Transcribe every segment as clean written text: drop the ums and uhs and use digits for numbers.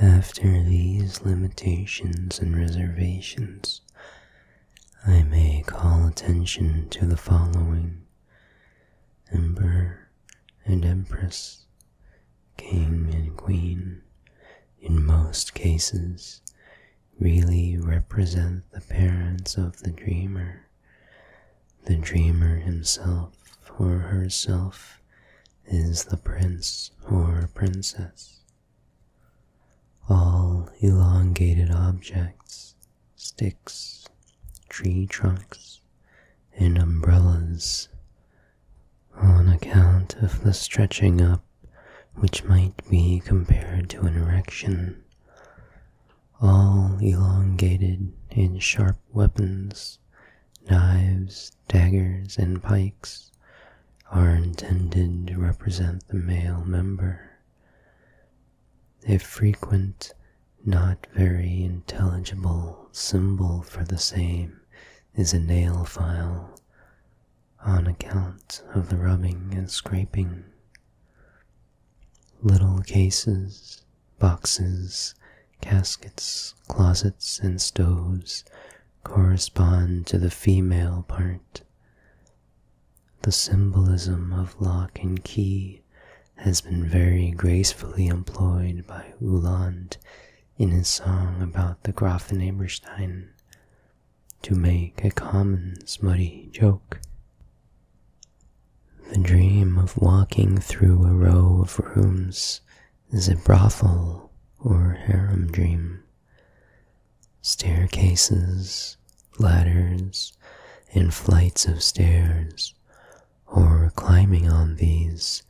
After these limitations and reservations, I may call attention to the following. Emperor and Empress, King and Queen, in most cases, really represent the parents of the dreamer. The dreamer himself or herself is the prince or princess. All elongated objects, sticks, tree trunks, and umbrellas, on account of the stretching up which might be compared to an erection, all elongated and sharp weapons, knives, daggers, and pikes, are intended to represent the male member. A frequent, not very intelligible symbol for the same is a nail file, on account of the rubbing and scraping. Little cases, boxes, caskets, closets, and stoves correspond to the female part. The symbolism of lock and key has been very gracefully employed by Uhland in his song about the Grafeneberstein to make a common smutty joke. The dream of walking through a row of rooms is a brothel or harem dream. Staircases, ladders, and flights of stairs, or climbing on these,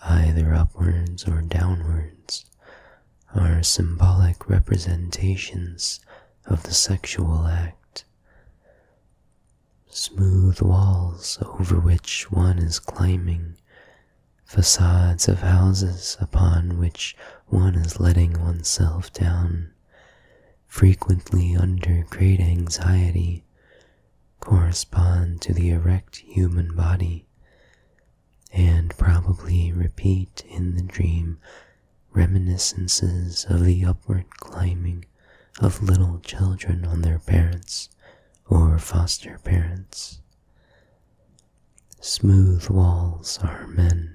either upwards or downwards, are symbolic representations of the sexual act. Smooth walls over which one is climbing, facades of houses upon which one is letting oneself down, frequently under great anxiety, correspond to the erect human body, and probably repeat in the dream reminiscences of the upward climbing of little children on their parents or foster parents. Smooth walls are men.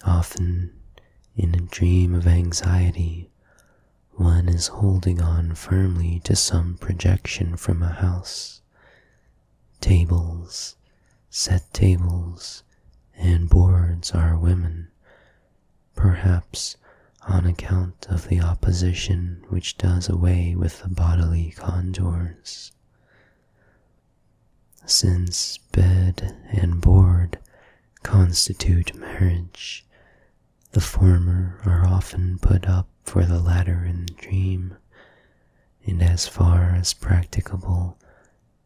Often, in a dream of anxiety, one is holding on firmly to some projection from a house. Tables, set tables, and boards are women, perhaps on account of the opposition which does away with the bodily contours. Since bed and board constitute marriage, the former are often put up for the latter in the dream, and as far as practicable,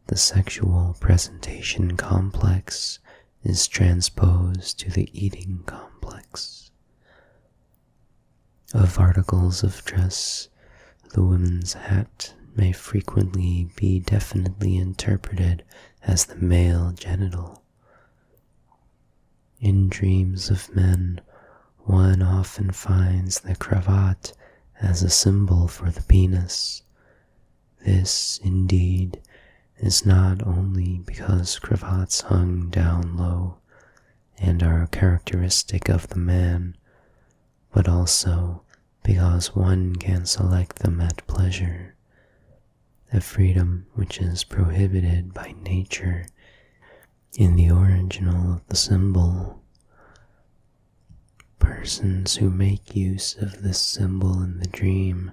the sexual presentation complex is transposed to the eating complex. Of articles of dress, the woman's hat may frequently be definitely interpreted as the male genital. In dreams of men, one often finds the cravat as a symbol for the penis. This, indeed, is not only because cravats hung down low and are characteristic of the man, but also because one can select them at pleasure, a freedom which is prohibited by nature in the original of the symbol. Persons who make use of this symbol in the dream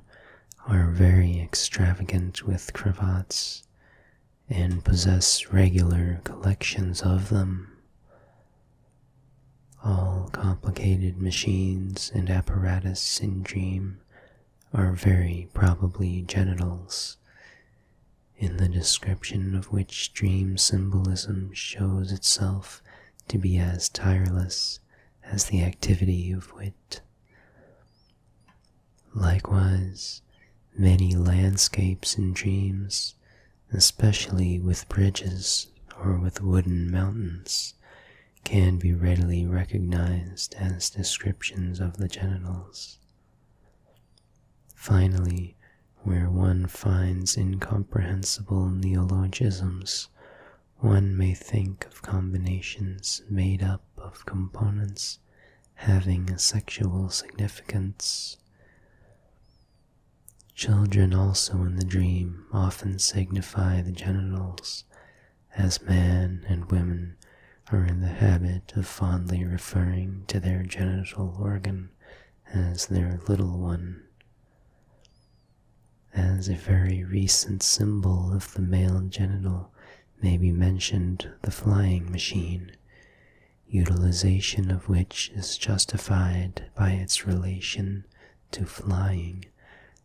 are very extravagant with cravats and possess regular collections of them. All complicated machines and apparatus in dream are very probably genitals, in the description of which dream symbolism shows itself to be as tireless as the activity of wit. Likewise, many landscapes in dreams, especially with bridges or with wooden mountains, can be readily recognized as descriptions of the genitals. Finally, where one finds incomprehensible neologisms, one may think of combinations made up of components having a sexual significance. Children also in the dream often signify the genitals, as man and women are in the habit of fondly referring to their genital organ as their little one. As a very recent symbol of the male genital may be mentioned the flying machine, utilization of which is justified by its relation to flying,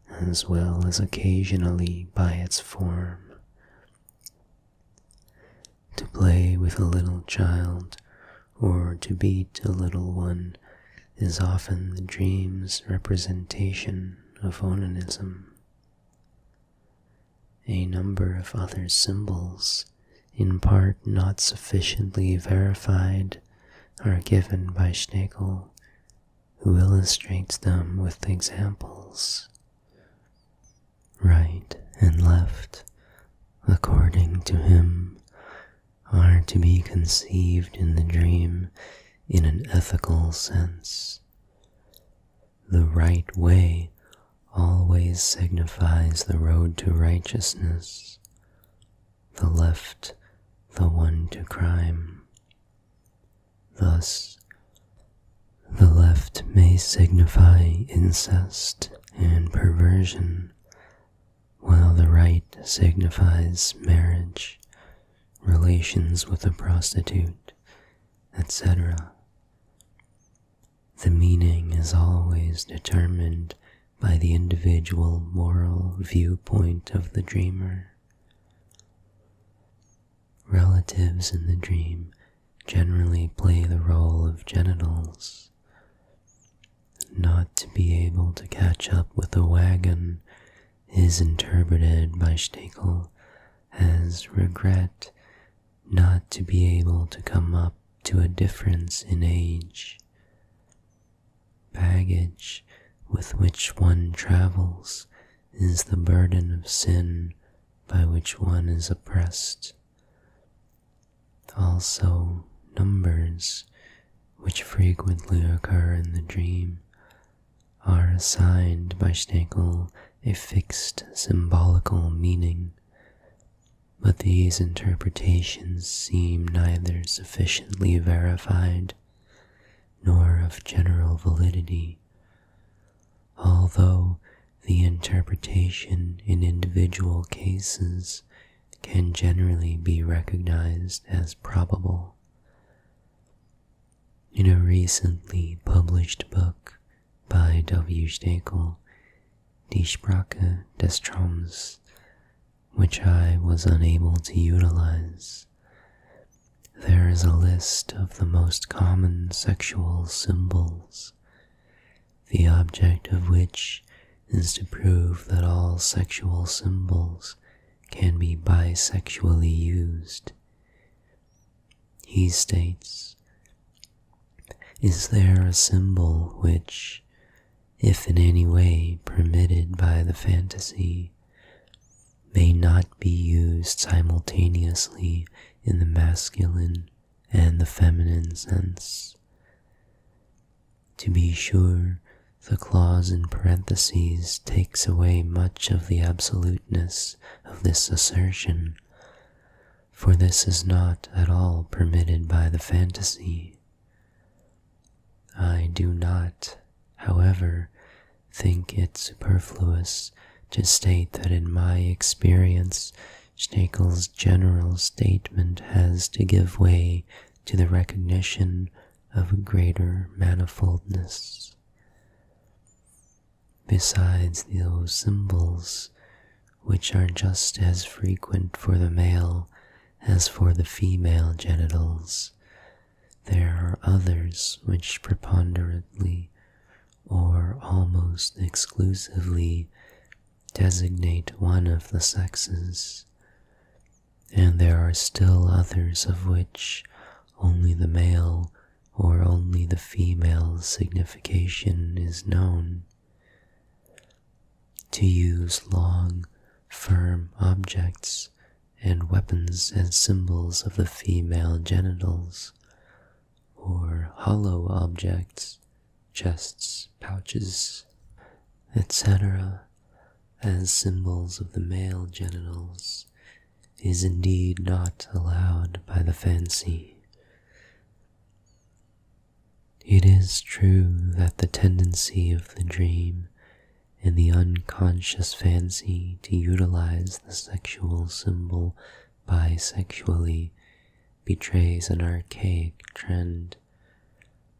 as well as occasionally by its form. To play with a little child, or to beat a little one, is often the dream's representation of onanism. A number of other symbols, in part not sufficiently verified, are given by Schlegel, who illustrates them with examples. Right and left, according to him, are to be conceived in the dream in an ethical sense. The right way always signifies the road to righteousness, the left the one to crime. Thus, the left may signify incest and perversion, while the right signifies marriage, relations with a prostitute, etc. The meaning is always determined by the individual moral viewpoint of the dreamer. Relatives in the dream generally play the role of genitals. Not to be able to catch up with a wagon is interpreted by Schlegel as regret not to be able to come up to a difference in age. Baggage with which one travels is the burden of sin by which one is oppressed. Also, numbers, which frequently occur in the dream, are assigned by Schlegel a fixed symbolical meaning, but these interpretations seem neither sufficiently verified nor of general validity, although the interpretation in individual cases can generally be recognized as probable. In a recently published book by W. Schlegel, Die Sprache des Traums, which I was unable to utilize, there is a list of the most common sexual symbols, the object of which is to prove that all sexual symbols can be bisexually used. He states, "Is there a symbol which, if in any way permitted by the fantasy, may not be used simultaneously in the masculine and the feminine sense? To be sure, the clause in parentheses takes away much of the absoluteness of this assertion, for this is not at all permitted by the fantasy. I do not, however, think it superfluous to state that in my experience, Schlegel's general statement has to give way to the recognition of a greater manifoldness. Besides those symbols, which are just as frequent for the male as for the female genitals, there are others which preponderantly, or almost exclusively, designate one of the sexes, and there are still others of which only the male or only the female signification is known. to use long, firm objects and weapons as symbols of the female genitals, or hollow objects, chests, pouches, etc., as symbols of the male genitals, is indeed not allowed by the fancy. It is true that the tendency of the dream and the unconscious fancy to utilize the sexual symbol bisexually betrays an archaic trend,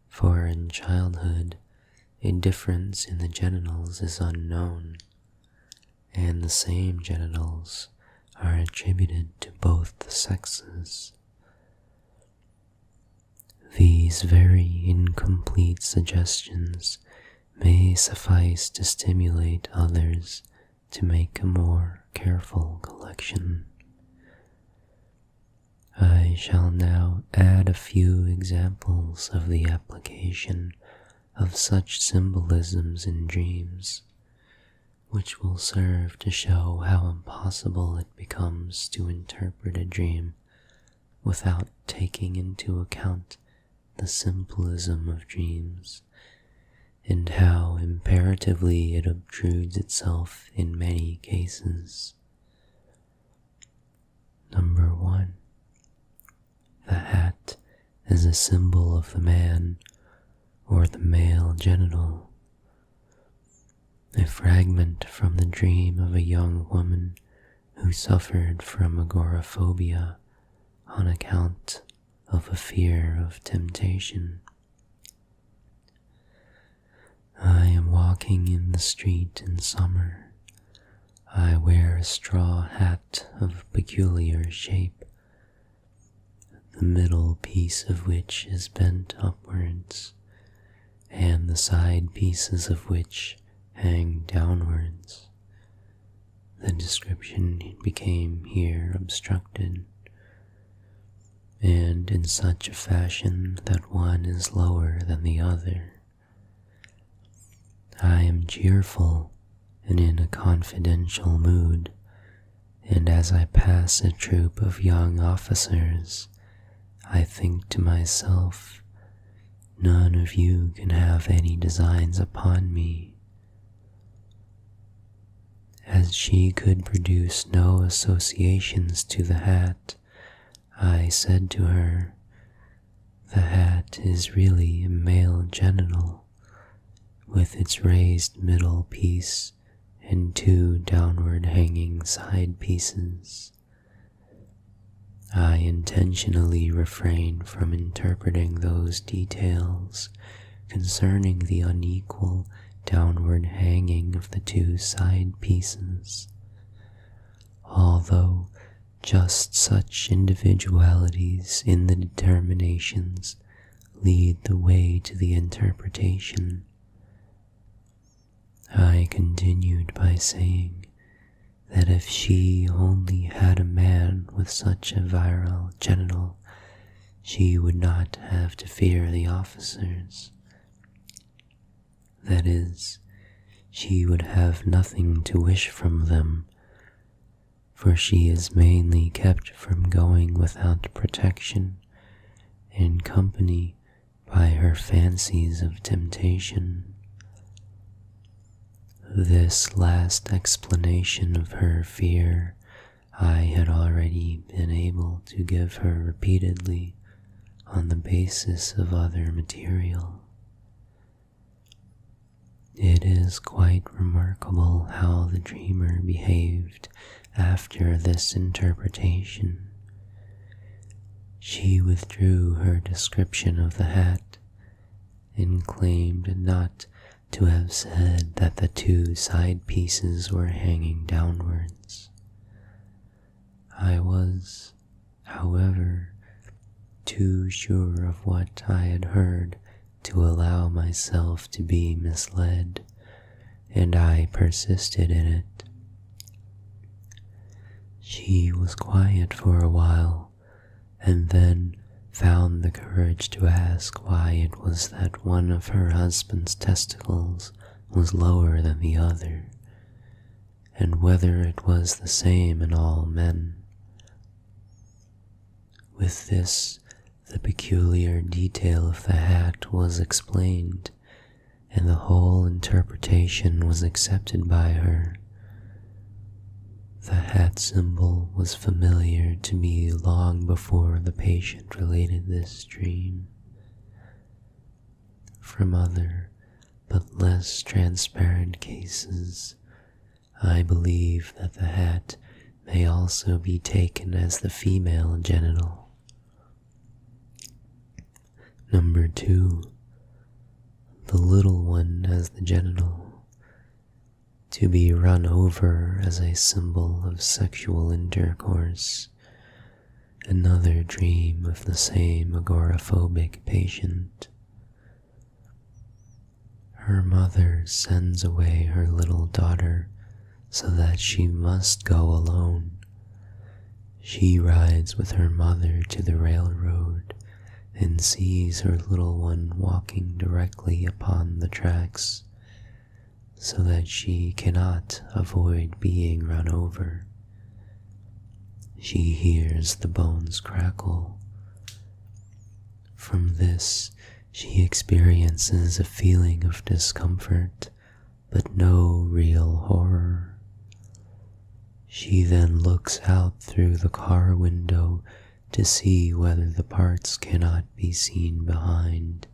for in childhood a difference in the genitals is unknown, and the same genitals are attributed to both the sexes. These very incomplete suggestions may suffice to stimulate others to make a more careful collection. I shall now add a few examples of the application of such symbolisms in dreams, which will serve to show how impossible it becomes to interpret a dream without taking into account the symbolism of dreams, and how imperatively it obtrudes itself in many cases. Number 1. The hat as a symbol of the man or the male genital. A fragment from the dream of a young woman who suffered from agoraphobia on account of a fear of temptation. I am walking in the street in summer. I wear a straw hat of peculiar shape, the middle piece of which is bent upwards, and the side pieces of which hang downwards. The description became here obstructed, and in such a fashion that one is lower than the other. I am cheerful and in a confidential mood, and as I pass a troop of young officers, I think to myself, none of you can have any designs upon me. As she could produce no associations to the hat, I said to her, "The hat is really a male genital, with its raised middle piece and two downward hanging side pieces." I intentionally refrain from interpreting those details concerning the unequal downward hanging of the two side pieces, although just such individualities in the determinations lead the way to the interpretation. I continued by saying that if she only had a man with such a virile genital, she would not have to fear the officers. That is, she would have nothing to wish from them, for she is mainly kept from going without protection and company by her fancies of temptation. This last explanation of her fear I had already been able to give her repeatedly on the basis of other material. It is quite remarkable how the dreamer behaved after this interpretation. She withdrew her description of the hat and claimed not to have said that the two side pieces were hanging downwards. I was, however, too sure of what I had heard to allow myself to be misled, and I persisted in it. She was quiet for a while, and then found the courage to ask why it was that one of her husband's testicles was lower than the other. and whether it was the same in all men. With this, the peculiar detail of the hat was explained, and the whole interpretation was accepted by her. The hat symbol was familiar to me long before the patient related this dream. From other, but less transparent cases, I believe that the hat may also be taken as the female genital. Number 2. The little one as the genital. To be run over as a symbol of sexual intercourse. Another dream of the same agoraphobic patient. Her mother sends away her little daughter so that she must go alone. She rides with her mother to the railroad and sees her little one walking directly upon the tracks, so that she cannot avoid being run over. She hears the bones crackle. From this, she experiences a feeling of discomfort, but no real horror. She then looks out through the car window to see whether the parts cannot be seen behind.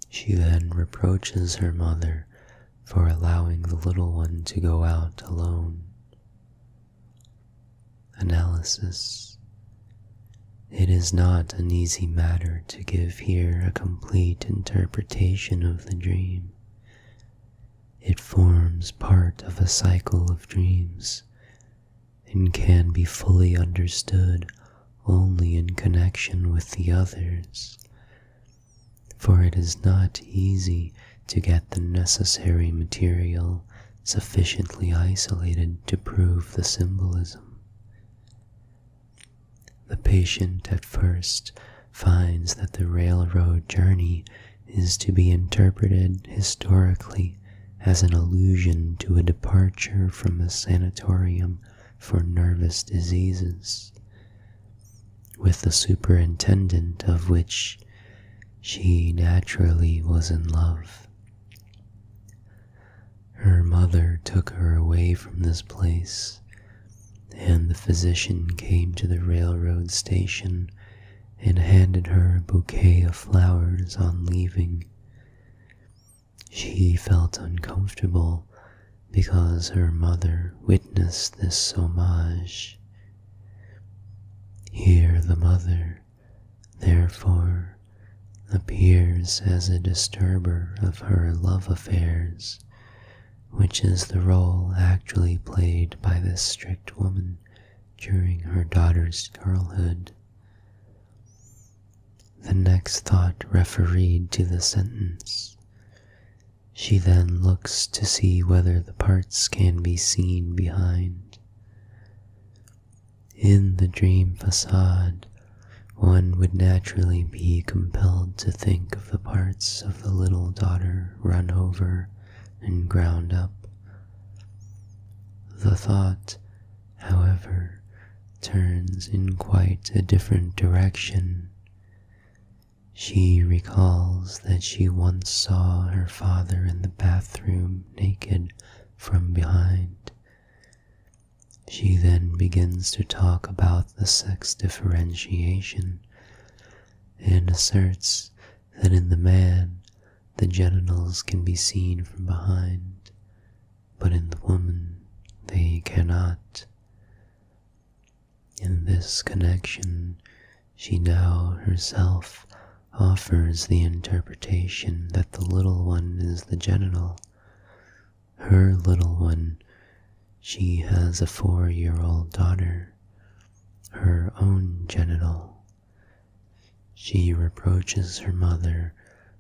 She then reproaches her mother for allowing the little one to go out alone. Analysis. It is not an easy matter to give here a complete interpretation of the dream. It forms part of a cycle of dreams and can be fully understood only in connection with the others, for it is not easy to get the necessary material sufficiently isolated to prove the symbolism. The patient at first finds that the railroad journey is to be interpreted historically as an allusion to a departure from a sanatorium for nervous diseases, with the superintendent of which she naturally was in love. Her mother took her away from this place, and the physician came to the railroad station and handed her a bouquet of flowers on leaving. She felt uncomfortable because her mother witnessed this homage. Here the mother, therefore, appears as a disturber of her love affairs, which is the role actually played by this strict woman during her daughter's girlhood. The next thought refereed to the sentence. She then looks to see whether the parts can be seen behind. In the dream facade, one would naturally be compelled to think of the parts of the little daughter run over and ground up. The thought, however, turns in quite a different direction. She recalls that she once saw her father in the bathroom naked from behind. She then begins to talk about the sex differentiation and asserts that in the man, the genitals can be seen from behind, but in the woman, they cannot. In this connection, she now herself offers the interpretation that the little one is the genital. Her little one, she has a 4-year-old daughter, her own genital. She reproaches her mother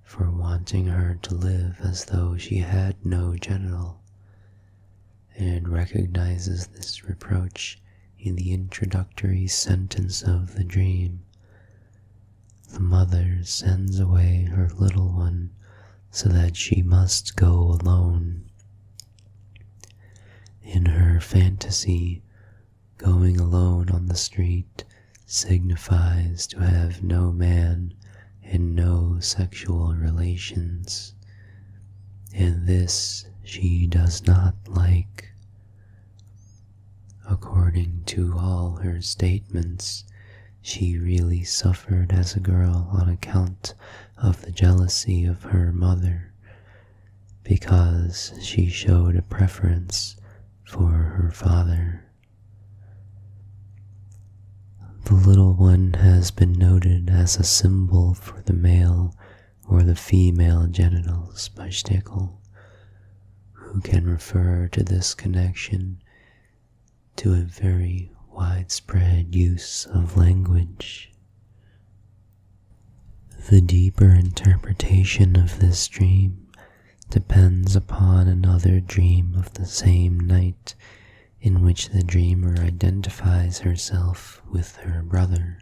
for wanting her to live as though she had no genital, and recognizes this reproach in the introductory sentence of the dream. The mother sends away her little one so that she must go alone. fantasy, going alone on the street signifies to have no man and no sexual relations, and this she does not like. According to all her statements, she really suffered as a girl on account of the jealousy of her mother, because she showed a preference for her father. The little one has been noted as a symbol for the male or the female genitals by Stickel, who can refer to this connection to a very widespread use of language. The deeper interpretation of this dream depends upon another dream of the same night, in which the dreamer identifies herself with her brother.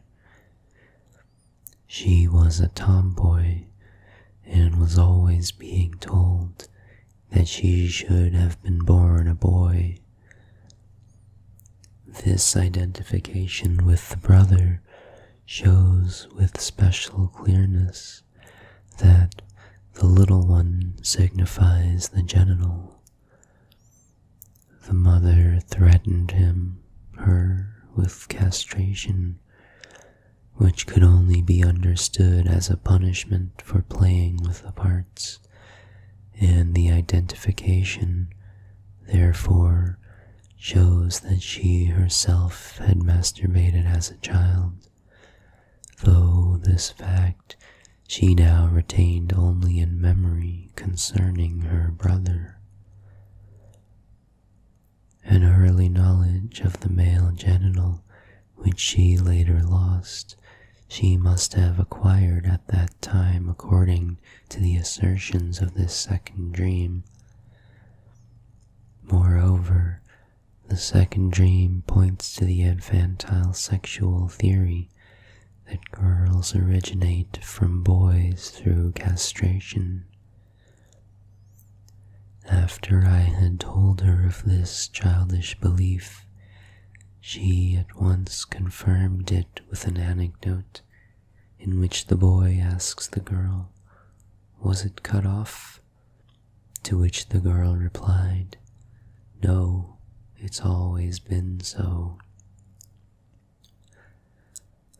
She was a tomboy and was always being told that she should have been born a boy. This identification with the brother shows with special clearness that the little one signifies the genital. The mother threatened her with castration, which could only be understood as a punishment for playing with the parts, and the identification, therefore, shows that she herself had masturbated as a child, though this fact she now retained only in memory concerning her brother. An early knowledge of the male genital, which she later lost, she must have acquired at that time according to the assertions of this second dream. Moreover, the second dream points to the infantile sexual theory that girls originate from boys through castration. After I had told her of this childish belief, she at once confirmed it with an anecdote in which the boy asks the girl, "Was it cut off?" To which the girl replied, "No, it's always been so."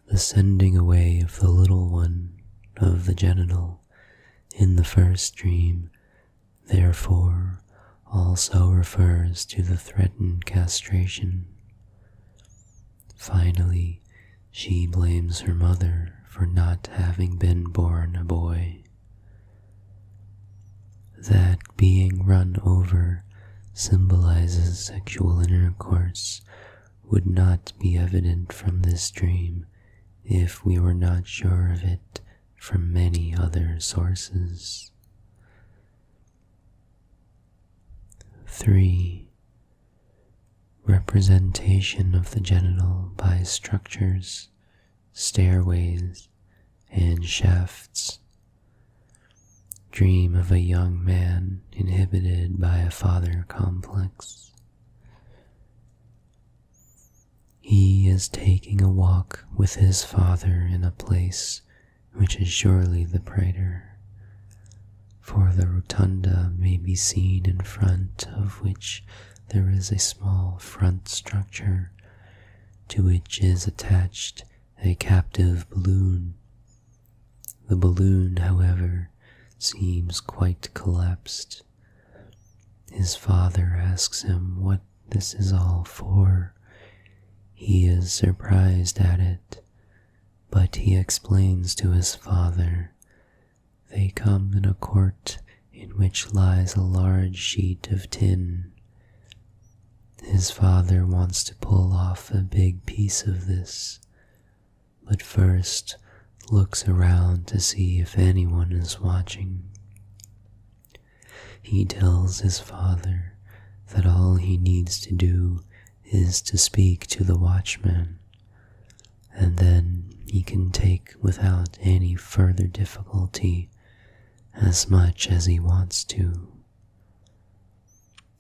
The sending away of the little one, of the genital, in the first dream, therefore, also refers to the threatened castration. Finally, she blames her mother for not having been born a boy. That being run over symbolizes sexual intercourse would not be evident from this dream if we were not sure of it from many other sources. 3. Representation of the genital by structures, stairways, and shafts. Dream of a young man inhibited by a father complex. He is taking a walk with his father in a place which is surely the praetor, for the rotunda may be seen in front of which there is a small front structure to which is attached a captive balloon. The balloon, however, seems quite collapsed. His father asks him what this is all for. He is surprised at it, but he explains to his father, "They come in a court in which lies a large sheet of tin." His father wants to pull off a big piece of this, but first looks around to see if anyone is watching. He tells his father that all he needs to do is to speak to the watchman, and then he can take without any further difficulty as much as he wants to.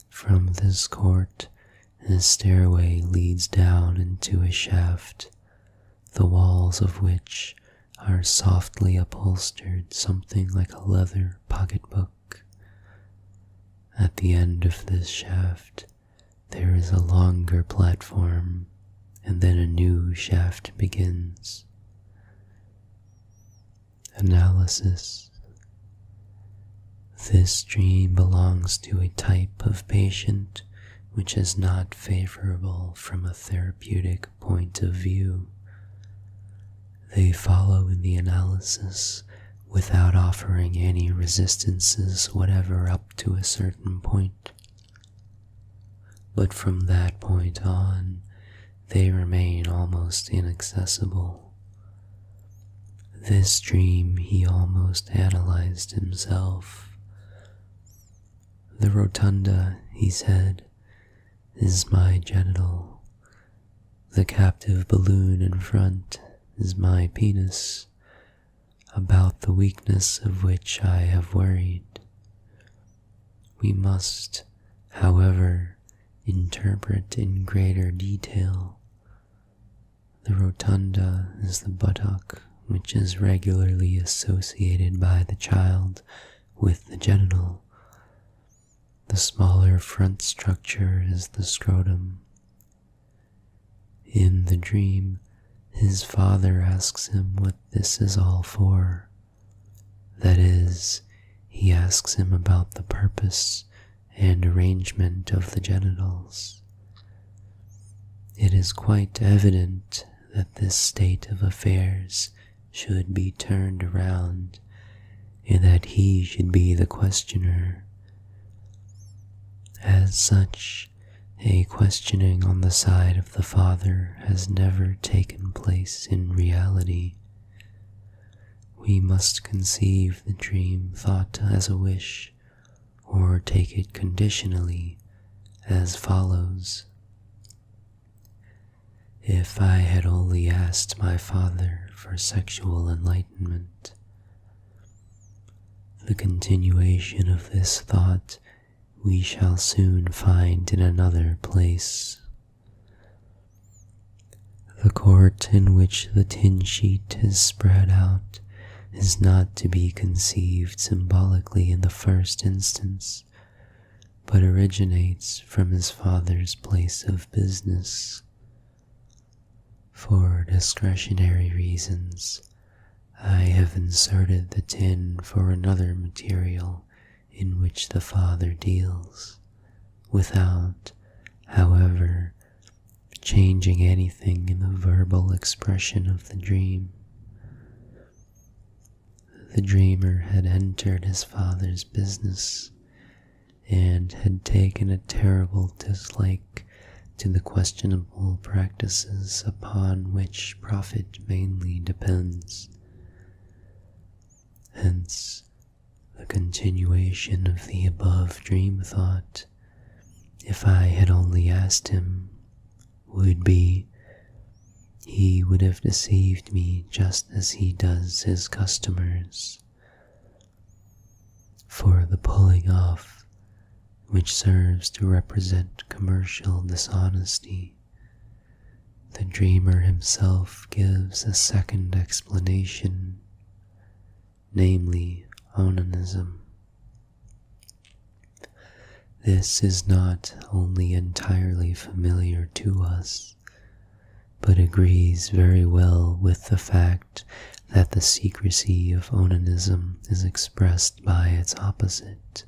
From this court, A stairway leads down into a shaft, the walls of which are softly upholstered, something like a leather pocketbook. At the end of this shaft, there is a longer platform, and then a new shaft begins. Analysis. This dream belongs to a type of patient which is not favorable from a therapeutic point of view. They follow in the analysis without offering any resistances whatever up to a certain point. But from that point on, they remain almost inaccessible. This dream he almost analyzed himself. The rotunda, he said, is my genital. The captive balloon in front is my penis, about the weakness of which I have worried. We must, however, interpret in greater detail. The rotunda is the buttock which is regularly associated by the child with the genital. The smaller front structure is the scrotum. In the dream, his father asks him what this is all for. That is, he asks him about the purpose and arrangement of the genitals. It is quite evident that this state of affairs should be turned around, and that he should be the questioner. As such, a questioning on the side of the father has never taken place in reality. We must conceive the dream thought as a wish, or take it conditionally, as follows. If I had only asked my father for sexual enlightenment. The continuation of this thought we shall soon find in another place. The court in which the tin sheet is spread out is not to be conceived symbolically in the first instance, but originates from his father's place of business. For discretionary reasons, I have inserted the tin for another material in which the father deals, without, however, changing anything in the verbal expression of the dream. The dreamer had entered his father's business and had taken a terrible dislike to the questionable practices upon which profit mainly depends. Hence, the continuation of the above dream thought, if I had only asked him, would be, he would have deceived me just as he does his customers. For the pulling off, which serves to represent commercial dishonesty, the dreamer himself gives a second explanation, namely onanism. This is not only entirely familiar to us, but agrees very well with the fact that the secrecy of onanism is expressed by its opposite.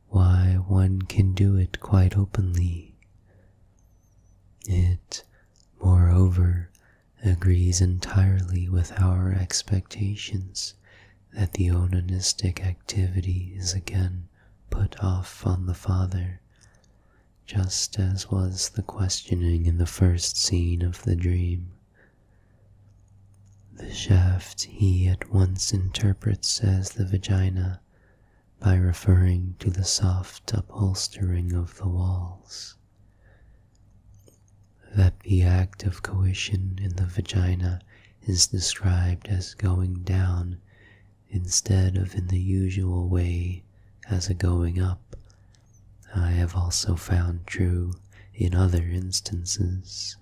Why, one can do it quite openly. It, moreover, agrees entirely with our expectations that the onanistic activity is again put off on the father, just as was the questioning in the first scene of the dream. The shaft he at once interprets as the vagina by referring to the soft upholstering of the walls. That the act of coition in the vagina is described as going down instead of in the usual way as a going up, I have also found true in other instances.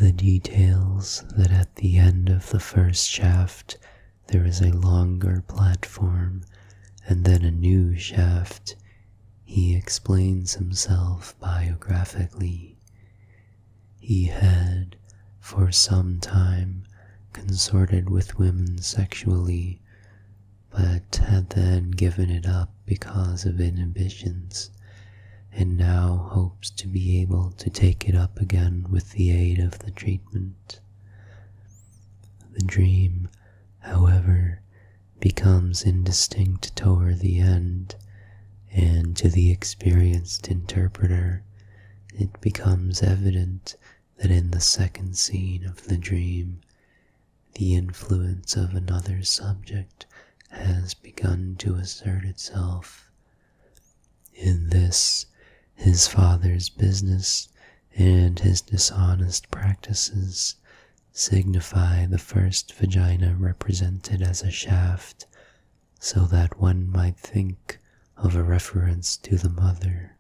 The details that at the end of the first shaft there is a longer platform and then a new shaft, he explains himself biographically. He had, for some time, consorted with women sexually, but had then given it up because of inhibitions, and now hopes to be able to take it up again with the aid of the treatment. The dream, however, becomes indistinct toward the end, and to the experienced interpreter, it becomes evident that in the second scene of the dream, the influence of another subject has begun to assert itself. In this, his father's business and his dishonest practices signify the first vagina represented as a shaft, so that one might think of a reference to the mother.